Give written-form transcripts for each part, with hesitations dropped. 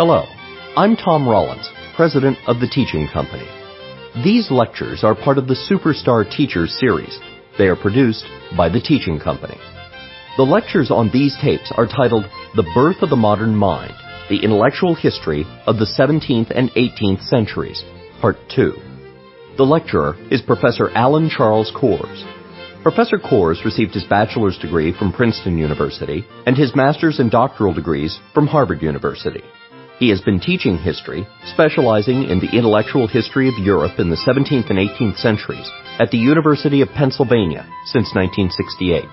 Hello, I'm Tom Rollins, President of the Teaching Company. These lectures are part of the Superstar Teachers series. They are produced by the Teaching Company. The lectures on these tapes are titled The Birth of the Modern Mind, the Intellectual History of the 17th and 18th Centuries, Part 2. The lecturer is Professor Alan Charles Kors. Professor Kors received his bachelor's degree from Princeton University and his master's and doctoral degrees from Harvard University. He has been teaching history, specializing in the intellectual history of Europe in the 17th and 18th centuries at the University of Pennsylvania since 1968.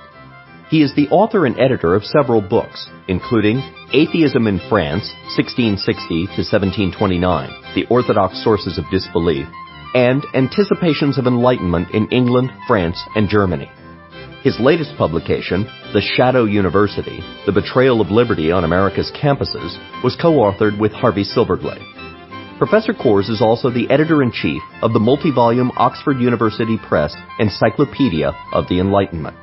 He is the author and editor of several books, including Atheism in France, 1660 to 1729, The Orthodox Sources of Disbelief, and Anticipations of Enlightenment in England, France, and Germany. His latest publication, The Shadow University, The Betrayal of Liberty on America's Campuses, was co-authored with Harvey Silverglade. Professor Kors is also the editor-in-chief of the multi-volume Oxford University Press Encyclopedia of the Enlightenment.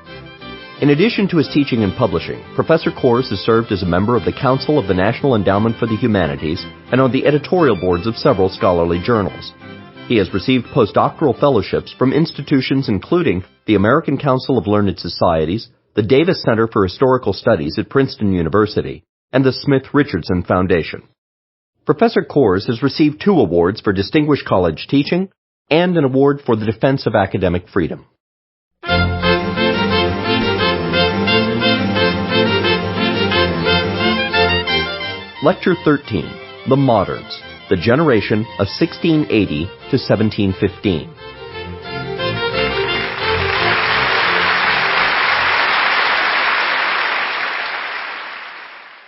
In addition to his teaching and publishing, Professor Kors has served as a member of the Council of the National Endowment for the Humanities and on the editorial boards of several scholarly journals. He has received postdoctoral fellowships from institutions including the American Council of Learned Societies, the Davis Center for Historical Studies at Princeton University, and the Smith Richardson Foundation. Professor Kors has received 2 awards for Distinguished College Teaching and an award for the Defense of Academic Freedom. Lecture 13, The Moderns, the Generation of 1680 to 1715.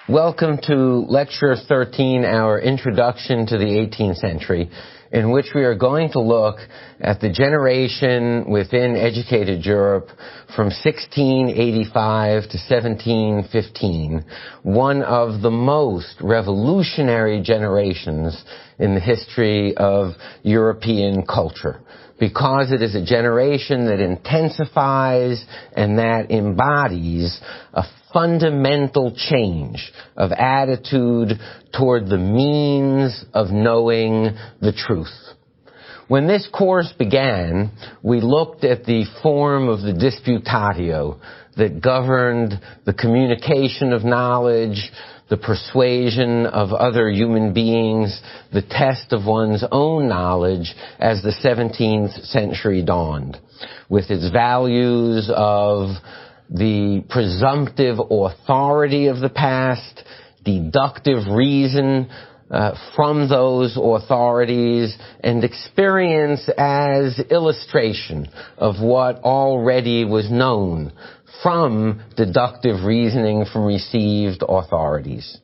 Welcome to Lecture 13, our Introduction to the 18th Century, in which we are going to look at the generation within educated Europe from 1685 to 1715, one of the most revolutionary generations in the history of European culture, because it is a generation that intensifies and that embodies a fundamental change of attitude toward the means of knowing the truth. When this course began, we looked at the form of the disputatio that governed the communication of knowledge, the persuasion of other human beings, the test of one's own knowledge as the 17th century dawned, with its values of the presumptive authority of the past, deductive reason from those authorities, and experience as illustration of what already was known from deductive reasoning from received authorities.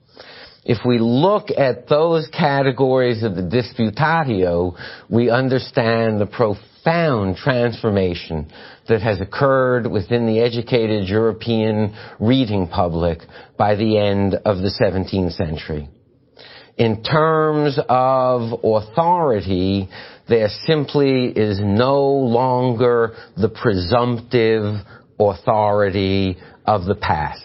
If we look at those categories of the disputatio, we understand the profound transformation that has occurred within the educated European reading public by the end of the 17th century. In terms of authority, there simply is no longer the presumptive authority of the past.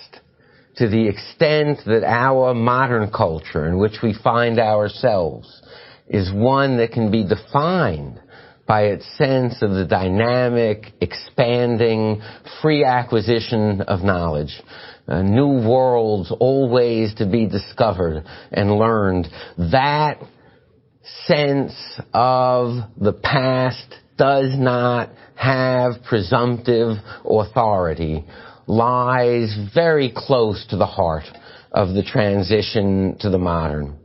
To the extent that our modern culture in which we find ourselves is one that can be defined by its sense of the dynamic, expanding, free acquisition of knowledge, new worlds always to be discovered and learned, that sense of the past does not have presumptive authority, lies very close to the heart of the transition to the modern.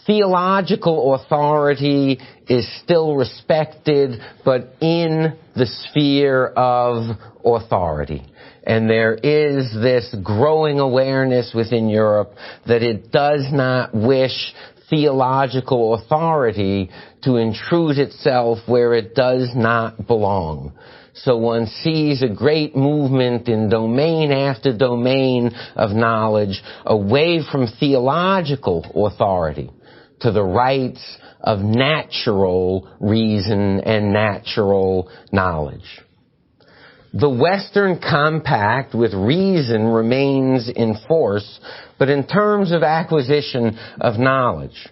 Theological authority is still respected, but in the sphere of authority. And there is this growing awareness within Europe that it does not wish theological authority to intrude itself where it does not belong. So one sees a great movement in domain after domain of knowledge away from theological authority to the rights of natural reason and natural knowledge. The Western compact with reason remains in force, but in terms of acquisition of knowledge,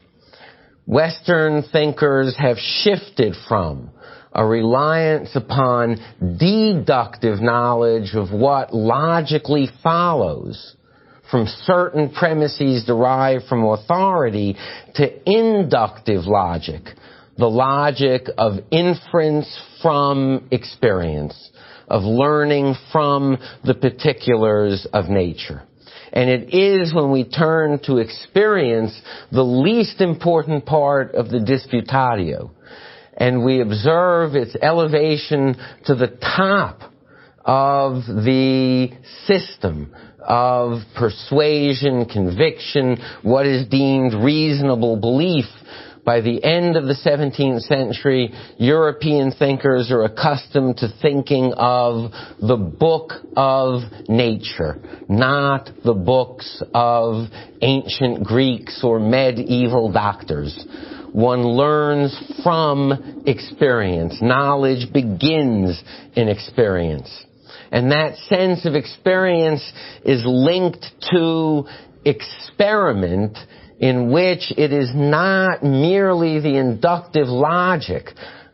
Western thinkers have shifted from a reliance upon deductive knowledge of what logically follows from certain premises derived from authority to inductive logic, the logic of inference from experience, of learning from the particulars of nature. And it is when we turn to experience the least important part of the Disputatio, and we observe its elevation to the top of the system of persuasion, conviction, what is deemed reasonable belief. By the end of the 17th century, European thinkers are accustomed to thinking of the book of nature, not the books of ancient Greeks or medieval doctors. One learns from experience. Knowledge begins in experience. And that sense of experience is linked to experiment, in which it is not merely the inductive logic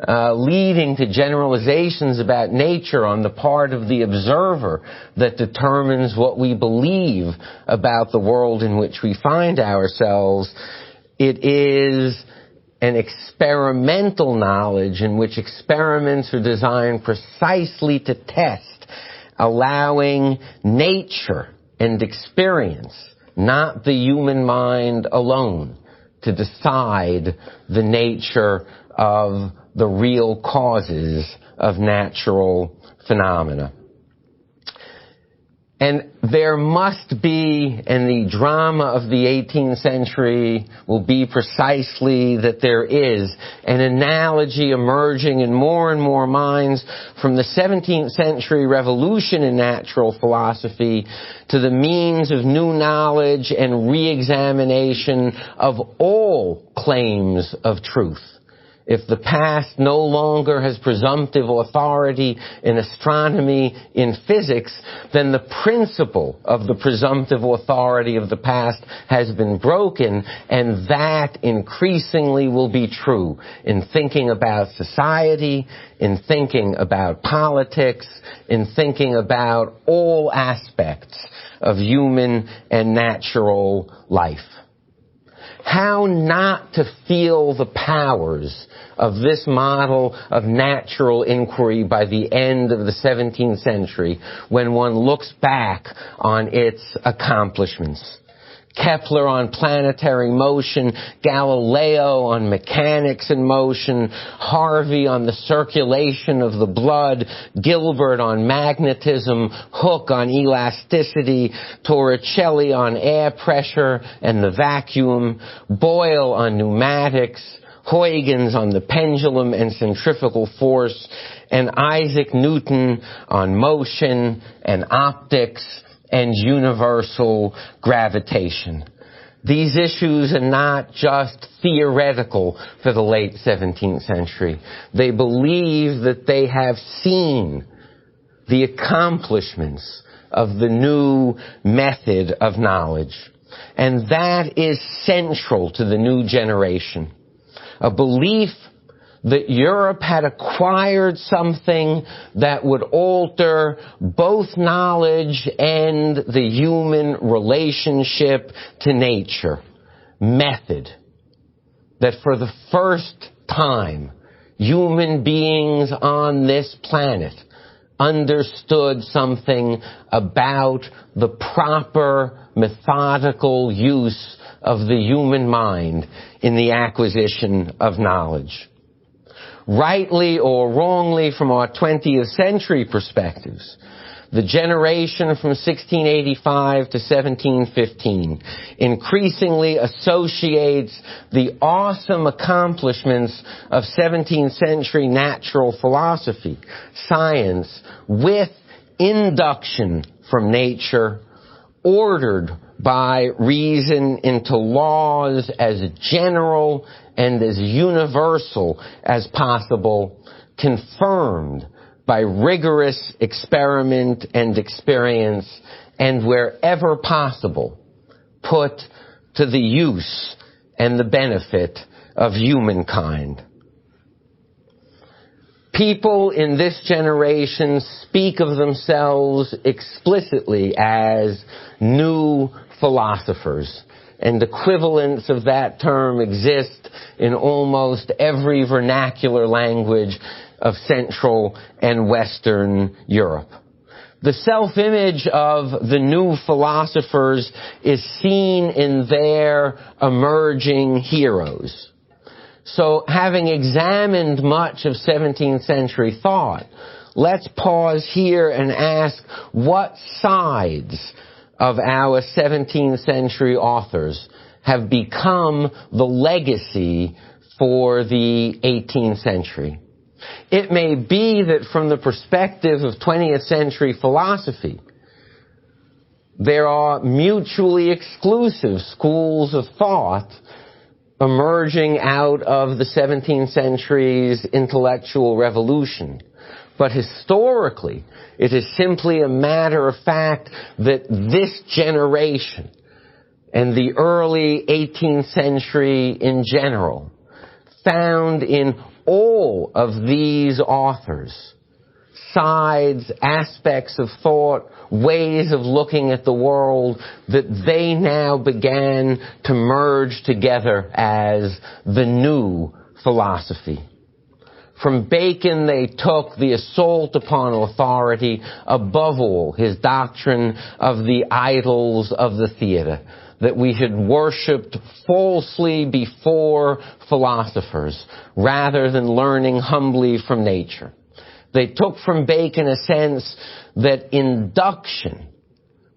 leading to generalizations about nature on the part of the observer that determines what we believe about the world in which we find ourselves. It is an experimental knowledge in which experiments are designed precisely to test, allowing nature and experience, not the human mind alone, to decide the nature of the real causes of natural phenomena. And there must be, and the drama of the 18th century will be precisely that there is, an analogy emerging in more and more minds from the 17th century revolution in natural philosophy to the means of new knowledge and re-examination of all claims of truth. If the past no longer has presumptive authority in astronomy, in physics, then the principle of the presumptive authority of the past has been broken, and that increasingly will be true in thinking about society, in thinking about politics, in thinking about all aspects of human and natural life. How not to feel the powers of this model of natural inquiry by the end of the 17th century when one looks back on its accomplishments. Kepler on planetary motion, Galileo on mechanics in motion, Harvey on the circulation of the blood, Gilbert on magnetism, Hooke on elasticity, Torricelli on air pressure and the vacuum, Boyle on pneumatics, Huygens on the pendulum and centrifugal force, and Isaac Newton on motion and optics and universal gravitation. These issues are not just theoretical for the late 17th century. They believe that they have seen the accomplishments of the new method of knowledge. And that is central to the new generation. A belief that Europe had acquired something that would alter both knowledge and the human relationship to nature. Method. That for the first time, human beings on this planet understood something about the proper methodical use of the human mind in the acquisition of knowledge. Rightly or wrongly from our 20th century perspectives, the generation from 1685 to 1715 increasingly associates the awesome accomplishments of 17th century natural philosophy, science, with induction from nature, ordered by reason into laws as general and as universal as possible, confirmed by rigorous experiment and experience, and wherever possible, put to the use and the benefit of humankind. People in this generation speak of themselves explicitly as new philosophers, and equivalents of that term exist in almost every vernacular language of Central and Western Europe. The self-image of the new philosophers is seen in their emerging heroes. So, having examined much of 17th century thought, let's pause here and ask what sides of our 17th century authors have become the legacy for the 18th century. It may be that from the perspective of 20th century philosophy, there are mutually exclusive schools of thought emerging out of the 17th century's intellectual revolution. But historically, it is simply a matter of fact that this generation and the early 18th century in general found in all of these authors sides, aspects of thought, ways of looking at the world that they now began to merge together as the new philosophy. From Bacon, they took the assault upon authority, above all, his doctrine of the idols of the theater, that we had worshipped falsely before philosophers, rather than learning humbly from nature. They took from Bacon a sense that induction,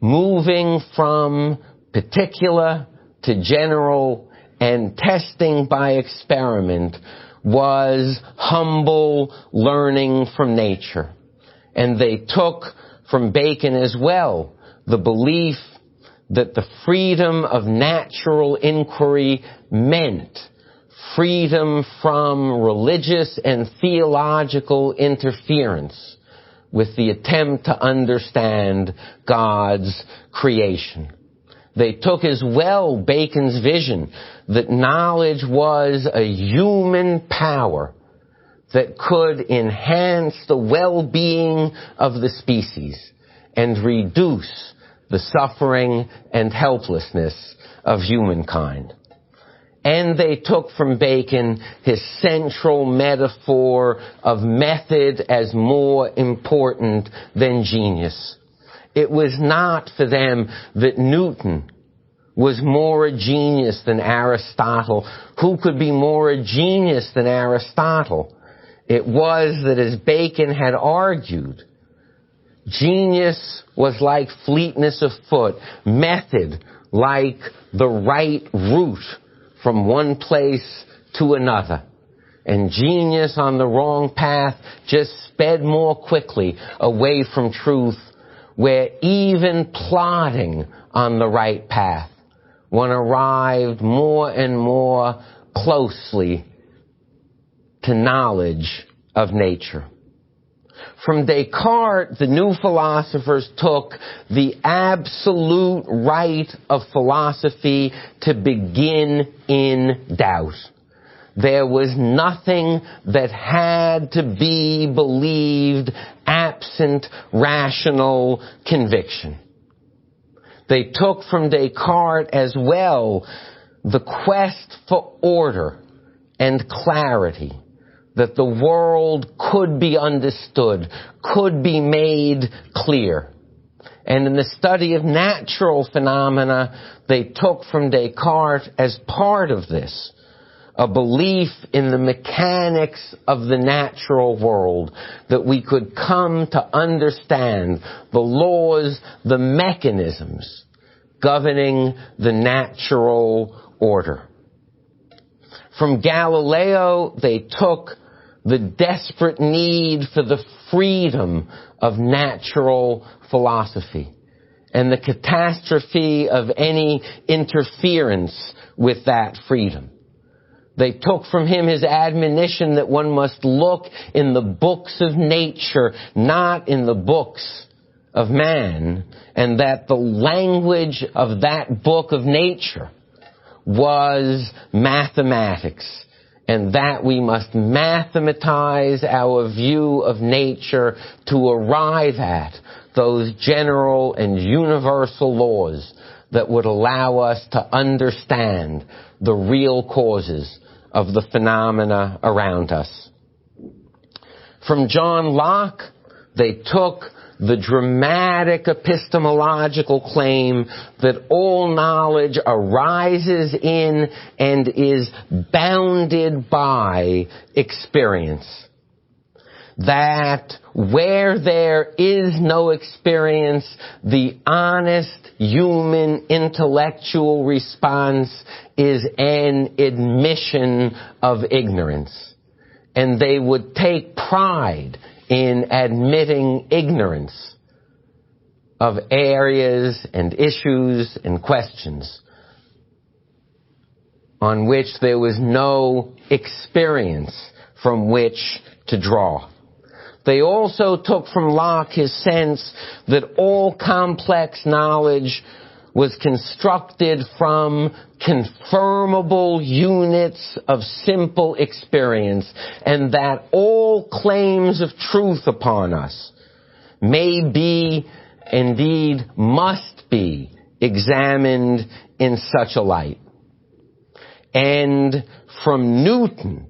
moving from particular to general and testing by experiment, was humble learning from nature. And they took from Bacon as well the belief that the freedom of natural inquiry meant freedom from religious and theological interference with the attempt to understand God's creation. They took as well Bacon's vision that knowledge was a human power that could enhance the well-being of the species and reduce the suffering and helplessness of humankind. And they took from Bacon his central metaphor of method as more important than genius. It was not for them that Newton was more a genius than Aristotle. Who could be more a genius than Aristotle? It was that, as Bacon had argued, genius was like fleetness of foot, method like the right route from one place to another. And genius on the wrong path just sped more quickly away from truth, where even plodding on the right path, one arrived more and more closely to knowledge of nature. From Descartes, the new philosophers took the absolute right of philosophy to begin in doubt. There was nothing that had to be believed absent rational conviction. They took from Descartes as well the quest for order and clarity, that the world could be understood, could be made clear. And in the study of natural phenomena, they took from Descartes as part of this a belief in the mechanics of the natural world, that we could come to understand the laws, the mechanisms governing the natural order. From Galileo, they took the desperate need for the freedom of natural philosophy and the catastrophe of any interference with that freedom. They took from him his admonition that one must look in the books of nature, not in the books of man, and that the language of that book of nature was mathematics, and that we must mathematize our view of nature to arrive at those general and universal laws that would allow us to understand the real causes of the phenomena around us. From John Locke, they took the dramatic epistemological claim that all knowledge arises in and is bounded by experience. That where there is no experience, the honest human intellectual response is an admission of ignorance. And they would take pride in admitting ignorance of areas and issues and questions on which there was no experience from which to draw. They also took from Locke his sense that all complex knowledge was constructed from confirmable units of simple experience, and that all claims of truth upon us may be, indeed must be, examined in such a light. And from Newton,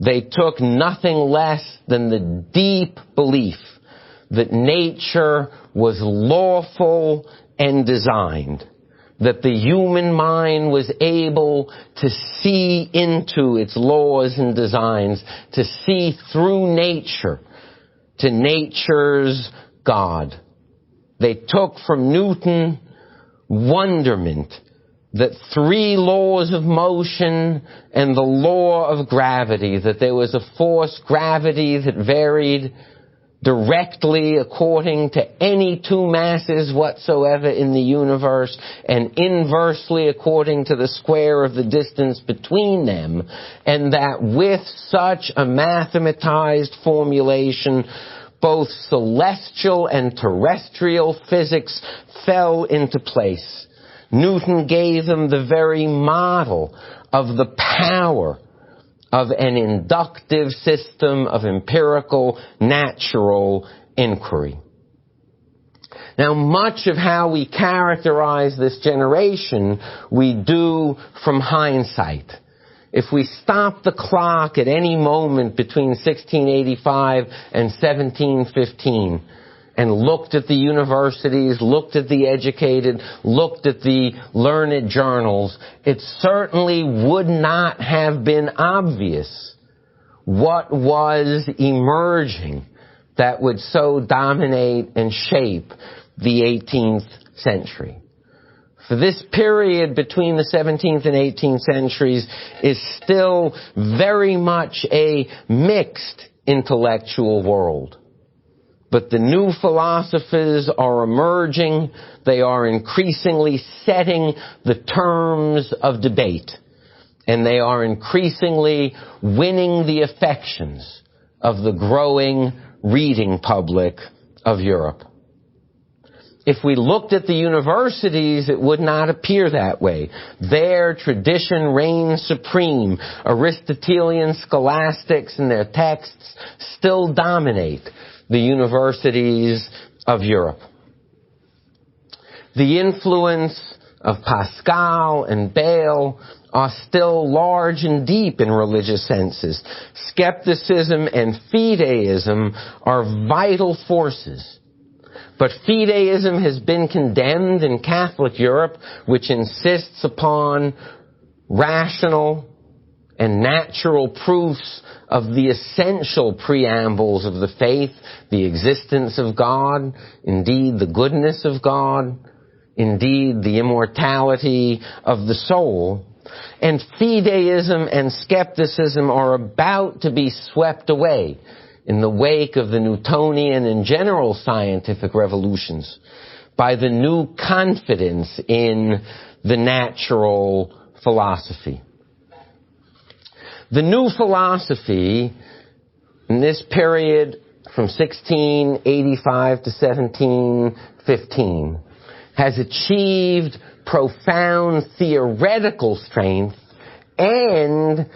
they took nothing less than the deep belief that nature was lawful and designed, that the human mind was able to see into its laws and designs, to see through nature to nature's God. They took from Newton wonderment that three laws of motion and the law of gravity, that there was a force, gravity, that varied directly according to any two masses whatsoever in the universe, and inversely according to the square of the distance between them, and that with such a mathematized formulation, both celestial and terrestrial physics fell into place. Newton gave them the very model of the power of an inductive system of empirical, natural inquiry. Now, much of how we characterize this generation, we do from hindsight. If we stop the clock at any moment between 1685 and 1715, and looked at the universities, looked at the educated, looked at the learned journals, it certainly would not have been obvious what was emerging that would so dominate and shape the 18th century. For this period between the 17th and 18th centuries is still very much a mixed intellectual world. But the new philosophers are emerging. They are increasingly setting the terms of debate. And they are increasingly winning the affections of the growing reading public of Europe. If we looked at the universities, it would not appear that way. Their tradition reigns supreme. Aristotelian scholastics and their texts still dominate the universities of Europe. The influence of Pascal and Bayle are still large and deep in religious senses. Skepticism and fideism are vital forces. But fideism has been condemned in Catholic Europe, which insists upon rational and natural proofs of the essential preambles of the faith, the existence of God, indeed the goodness of God, indeed the immortality of the soul. And fideism and skepticism are about to be swept away in the wake of the Newtonian and general scientific revolutions by the new confidence in the natural philosophy. The new philosophy in this period from 1685 to 1715 has achieved profound theoretical strength and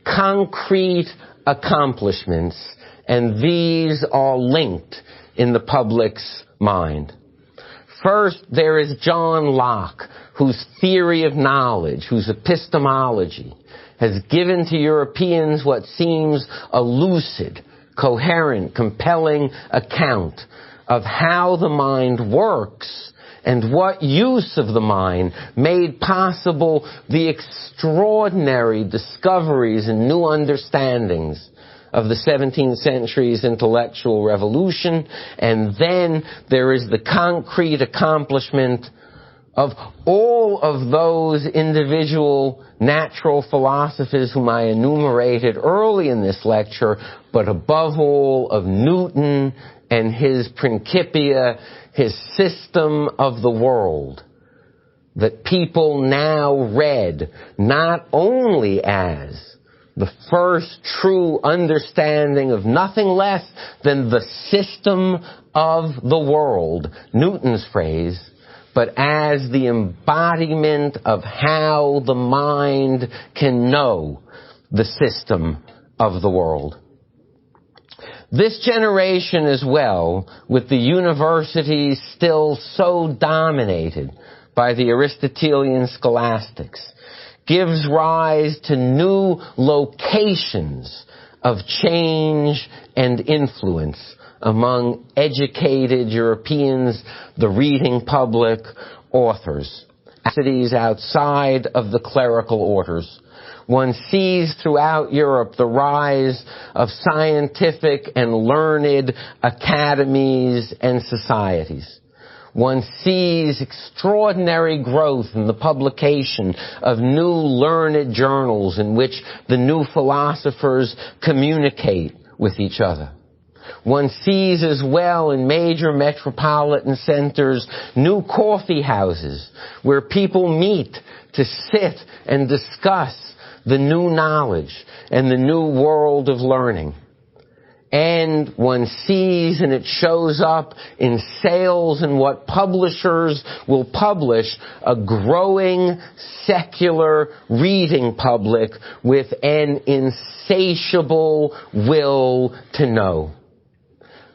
concrete accomplishments, and these are linked in the public's mind. First, there is John Locke, whose theory of knowledge, whose epistemology, has given to Europeans what seems a lucid, coherent, compelling account of how the mind works and what use of the mind made possible the extraordinary discoveries and new understandings of the 17th century's intellectual revolution. And then there is the concrete accomplishment of all of those individual natural philosophers whom I enumerated early in this lecture, but above all of Newton and his Principia, his system of the world, that people now read not only as the first true understanding of nothing less than the system of the world, Newton's phrase, but as the embodiment of how the mind can know the system of the world. This generation as well, with the universities still so dominated by the Aristotelian scholastics, gives rise to new locations of change and influence among educated Europeans, the reading public, authors, cities outside of the clerical orders. One sees throughout Europe the rise of scientific and learned academies and societies. One sees extraordinary growth in the publication of new learned journals in which the new philosophers communicate with each other. One sees as well in major metropolitan centers new coffee houses where people meet to sit and discuss the new knowledge and the new world of learning. And one sees, and it shows up in sales and what publishers will publish, a growing secular reading public with an insatiable will to know.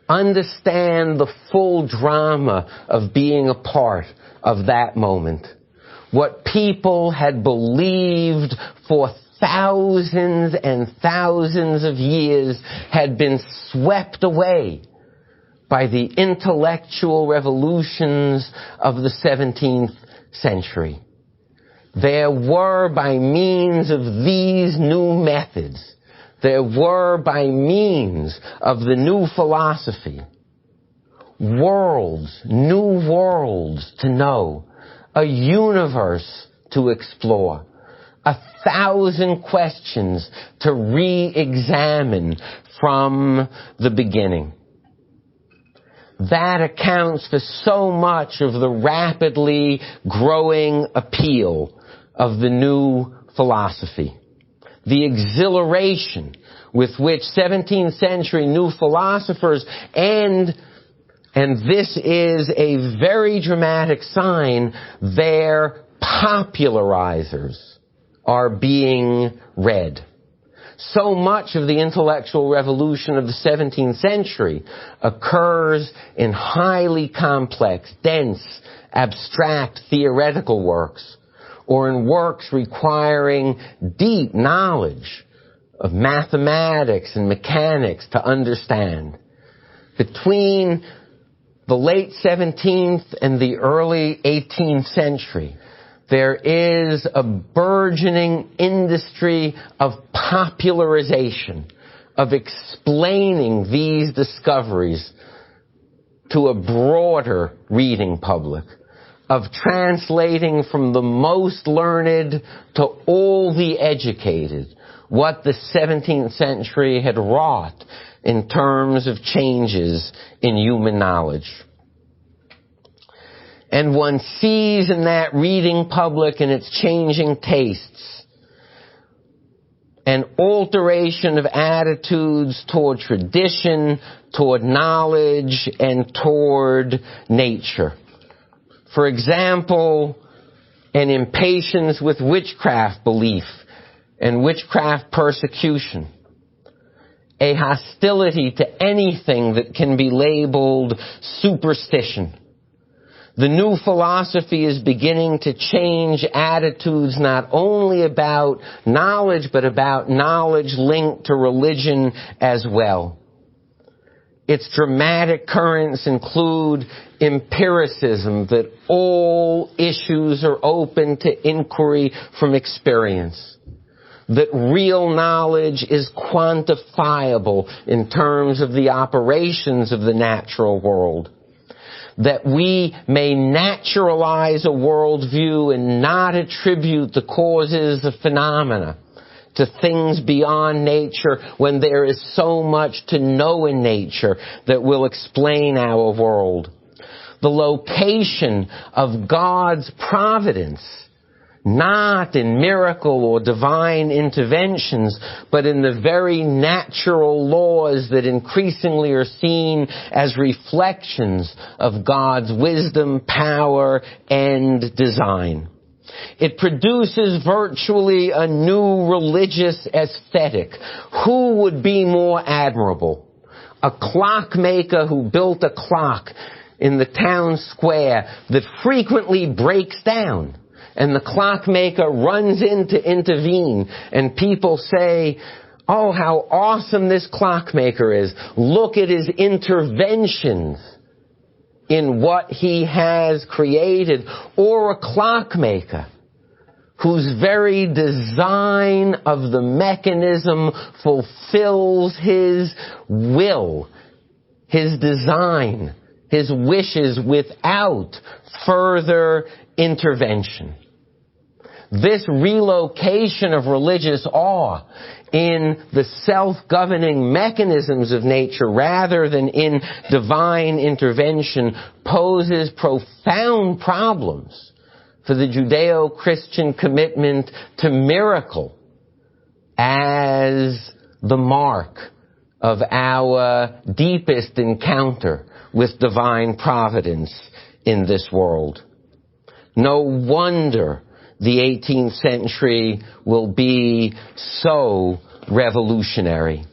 Understand the full drama of being a part of that moment. What people had believed for thousands and thousands of years had been swept away by the intellectual revolutions of the 17th century. There were, by means of these new methods, there were, by means of the new philosophy, worlds, new worlds to know, a universe to explore, 1,000 questions to re-examine from the beginning. That accounts for so much of the rapidly growing appeal of the new philosophy. The exhilaration with which 17th century new philosophers and this is a very dramatic sign, their popularizers are being read. So much of the intellectual revolution of the 17th century occurs in highly complex, dense, abstract theoretical works, or in works requiring deep knowledge of mathematics and mechanics to understand. Between the late 17th and the early 18th century, there is a burgeoning industry of popularization, of explaining these discoveries to a broader reading public, of translating from the most learned to all the educated what the 17th century had wrought in terms of changes in human knowledge. And one sees in that reading public and its changing tastes an alteration of attitudes toward tradition, toward knowledge, and toward nature. For example, an impatience with witchcraft belief and witchcraft persecution. A hostility to anything that can be labeled superstition. The new philosophy is beginning to change attitudes not only about knowledge, but about knowledge linked to religion as well. Its dramatic currents include empiricism, that all issues are open to inquiry from experience. That real knowledge is quantifiable in terms of the operations of the natural world. That we may naturalize a worldview and not attribute the causes of phenomena to things beyond nature when there is so much to know in nature that will explain our world. The location of God's providence, not in miracle or divine interventions, but in the very natural laws that increasingly are seen as reflections of God's wisdom, power, and design. It produces virtually a new religious aesthetic. Who would be more admirable? A clockmaker who built a clock in the town square that frequently breaks down, and the clockmaker runs in to intervene, and people say, "Oh, how awesome this clockmaker is. Look at his interventions in what he has created." Or a clockmaker whose very design of the mechanism fulfills his will, his design, his wishes without further intervention. This relocation of religious awe in the self-governing mechanisms of nature rather than in divine intervention poses profound problems for the Judeo-Christian commitment to miracle as the mark of our deepest encounter with divine providence in this world. No wonder the 18th century will be so revolutionary.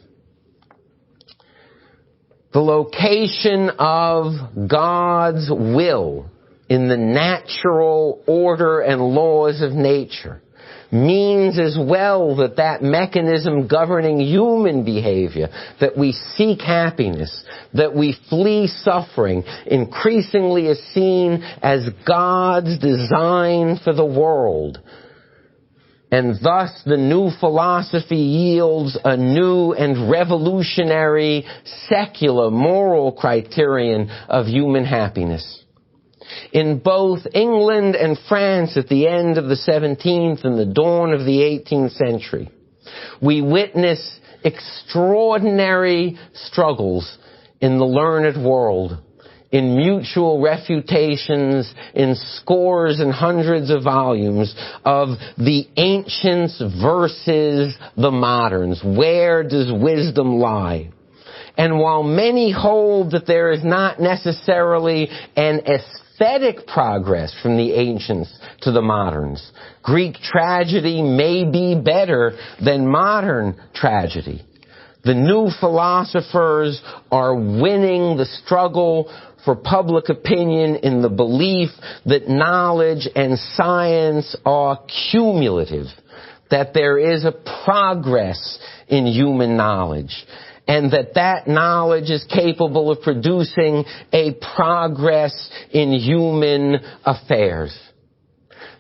The location of God's will in the natural order and laws of nature means as well that that mechanism governing human behavior, that we seek happiness, that we flee suffering, increasingly is seen as God's design for the world. And thus the new philosophy yields a new and revolutionary secular moral criterion of human happiness. In both England and France at the end of the 17th and the dawn of the 18th century, we witness extraordinary struggles in the learned world, in mutual refutations, in scores and hundreds of volumes of the ancients versus the moderns. Where does wisdom lie? And while many hold that there is not necessarily an aesthetic progress from the ancients to the moderns, Greek tragedy may be better than modern tragedy. The new philosophers are winning the struggle for public opinion in the belief that knowledge and science are cumulative, that there is a progress in human knowledge, and that knowledge is capable of producing a progress in human affairs.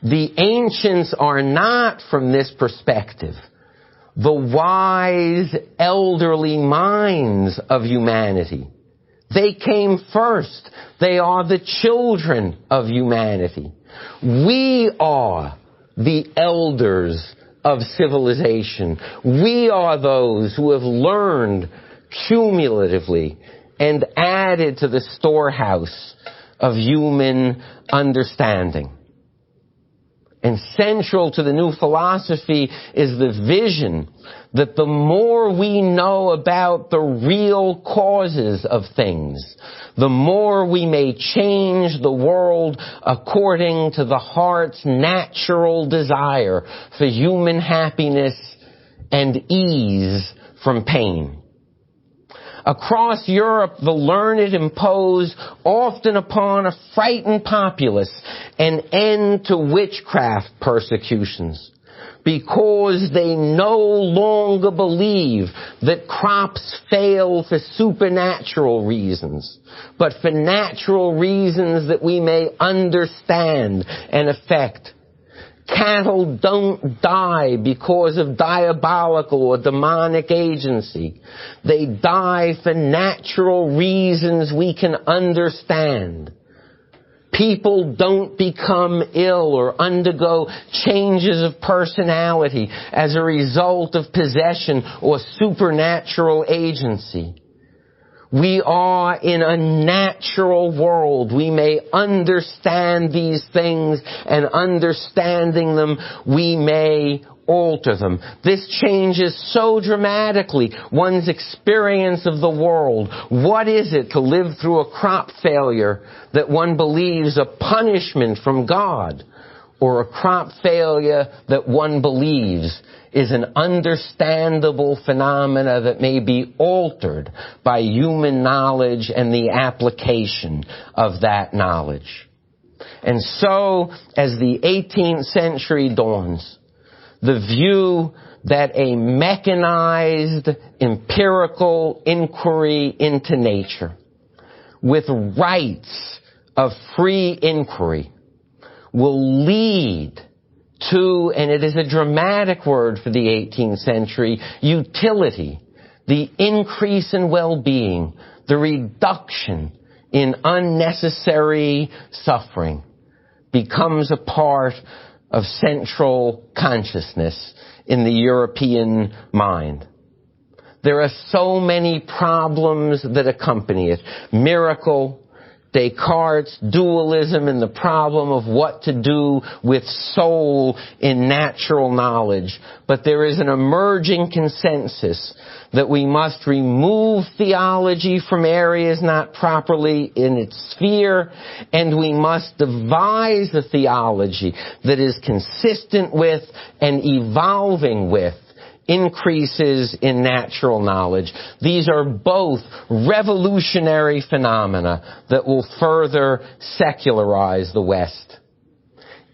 The ancients are not, from this perspective, the wise elderly minds of humanity. They came first. They are the children of humanity. We are the elders of civilization. We are those who have learned cumulatively and added to the storehouse of human understanding. And central to the new philosophy is the vision that the more we know about the real causes of things, the more we may change the world according to the heart's natural desire for human happiness and ease from pain. Across Europe, the learned impose, often upon a frightened populace, an end to witchcraft persecutions, because they no longer believe that crops fail for supernatural reasons, but for natural reasons that we may understand and affect. Cattle don't die because of diabolical or demonic agency. They die for natural reasons we can understand. People don't become ill or undergo changes of personality as a result of possession or supernatural agency. We are in a natural world. We may understand these things, and understanding them, we may alter them. This changes so dramatically one's experience of the world. What is it to live through a crop failure that one believes a punishment from God, or a crop failure that one believes is an understandable phenomena that may be altered by human knowledge and the application of that knowledge? And so, as the 18th century dawns, the view that a mechanized, empirical inquiry into nature, with rights of free inquiry, will lead to, and it is a dramatic word for the 18th century, utility, the increase in well-being, the reduction in unnecessary suffering, becomes a part of central consciousness in the European mind. There are so many problems that accompany it. Miracle, Descartes' dualism, and the problem of what to do with soul in natural knowledge. But there is an emerging consensus that we must remove theology from areas not properly in its sphere, and we must devise a theology that is consistent with and evolving with increases in natural knowledge. These are both revolutionary phenomena that will further secularize the West.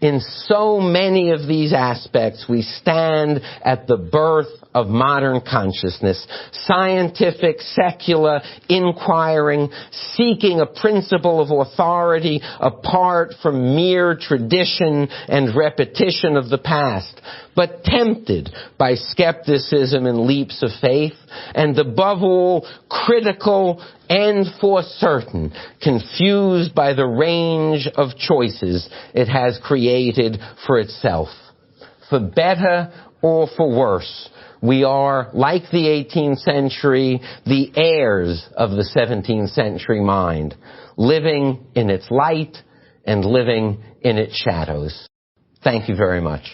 In so many of these aspects, we stand at the birth of modern consciousness, scientific, secular, inquiring, seeking a principle of authority apart from mere tradition and repetition of the past, but tempted by skepticism and leaps of faith, and above all, critical and, for certain, confused by the range of choices it has created for itself. For better or for worse, we are, like the 18th century, the heirs of the 17th century mind, living in its light and living in its shadows. Thank you very much.